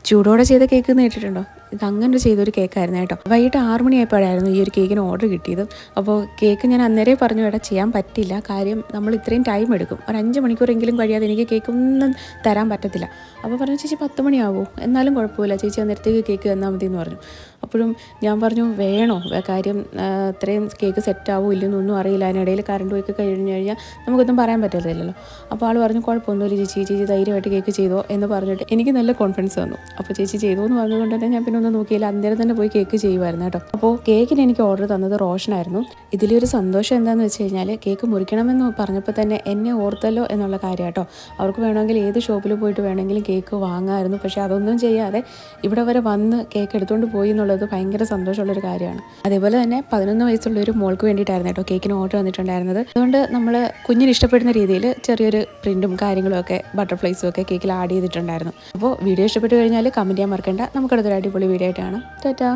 ചൂടോടെ ചെയ്ത കേക്ക് എന്ന് കേട്ടിട്ടുണ്ടോ? ഇത് അങ്ങനെ ചെയ്തൊരു കേക്കായിരുന്നു കേട്ടോ. വൈകിട്ട് 6 മണിയായപ്പോഴായിരുന്നു ഈ ഒരു കേക്കിന് ഓർഡർ കിട്ടിയത്. അപ്പോൾ കേക്ക് ഞാൻ അന്നേരേ പറഞ്ഞു ഇവിടെ ചെയ്യാൻ പറ്റില്ല, കാര്യം നമ്മൾ ഇത്രയും ടൈം എടുക്കും, ഒരു 5 മണിക്കൂറെങ്കിലും കഴിയാതെ എനിക്ക് കേക്ക് ഒന്നും തരാൻ പറ്റത്തില്ല. അപ്പോൾ പറഞ്ഞു ചേച്ചി 10 മണിയാവോ, എന്നാലും കുഴപ്പമില്ല ചേച്ചി അന്നേരത്തേക്ക് കേക്ക് തന്നാൽ മതി എന്ന് പറഞ്ഞു. അപ്പോഴും ഞാൻ പറഞ്ഞു വേണോ, കാര്യം അത്രയും കേക്ക് സെറ്റാവോ ഇല്ലെന്നൊന്നും അറിയില്ല, അതിനിടയിൽ കറണ്ട് പോയി കഴിഞ്ഞ് കഴിഞ്ഞാൽ നമുക്കൊന്നും പറയാൻ പറ്റത്തില്ലല്ലോ. അപ്പോൾ ആൾ പറഞ്ഞു കുഴപ്പമൊന്നുമില്ല ചേച്ചി ധൈര്യമായിട്ട് കേക്ക് ചെയ്തോ എന്ന് പറഞ്ഞിട്ട് എനിക്ക് നല്ല കോൺഫിഡൻസ് തന്നു. അപ്പോൾ ചേച്ചി ചെയ്തു എന്ന് പറഞ്ഞതുകൊണ്ട് തന്നെ ഞാൻ പിന്നെ ഒന്നും നോക്കിയില്ല, അന്നേരം തന്നെ പോയി കേക്ക് ചെയ്യുമായിരുന്നു കേട്ടോ. അപ്പോൾ കേക്കിന് എനിക്ക് ഓർഡർ തന്നത് റോഷനായിരുന്നു. ഇതിലൊരു സന്തോഷം എന്താണെന്ന് വെച്ച് കഴിഞ്ഞാൽ കേക്ക് മുറിക്കണമെന്ന് പറഞ്ഞപ്പോൾ തന്നെ എന്നെ ഓർത്തല്ലോ എന്നുള്ള കാര്യം കേട്ടോ. അവർക്ക് വേണമെങ്കിൽ ഏത് ഷോപ്പിൽ പോയിട്ട് വേണമെങ്കിലും കേക്ക് വാങ്ങാമായിരുന്നു, പക്ഷേ അതൊന്നും ചെയ്യാതെ ഇവിടെ വരെ വന്ന് കേക്ക് എടുത്തുകൊണ്ട് പോയി എന്നുള്ളത് ഭയങ്കര സന്തോഷമുള്ളൊരു കാര്യമാണ്. അതേപോലെ തന്നെ 11 വയസ്സുള്ള ഒരു മോൾക്ക് വേണ്ടിയിട്ടായിരുന്നു കേട്ടോ കേക്കിന് ഓർഡർ വന്നിട്ടുണ്ടായിരുന്നത്. അതുകൊണ്ട് നമ്മൾ കുഞ്ഞിന് ഇഷ്ടപ്പെടുന്ന രീതിയിൽ ചെറിയൊരു പ്രിൻറ്റും കാര്യങ്ങളും ഒക്കെ ബട്ടർഫ്ലൈസും ഒക്കെ കേക്കിൽ ആഡ് ചെയ്തിട്ടുണ്ടായിരുന്നു. അപ്പോൾ വീഡിയോ ഇഷ്ടപ്പെട്ട് കഴിഞ്ഞാൽ കമൻറ്റ് ചെയ്യാൻ മറക്കണ്ട. നമുക്കടുത്തൊരു അടിപൊളി വീഡിയോ ആയിട്ട് കാണാം. ടാറ്റാ.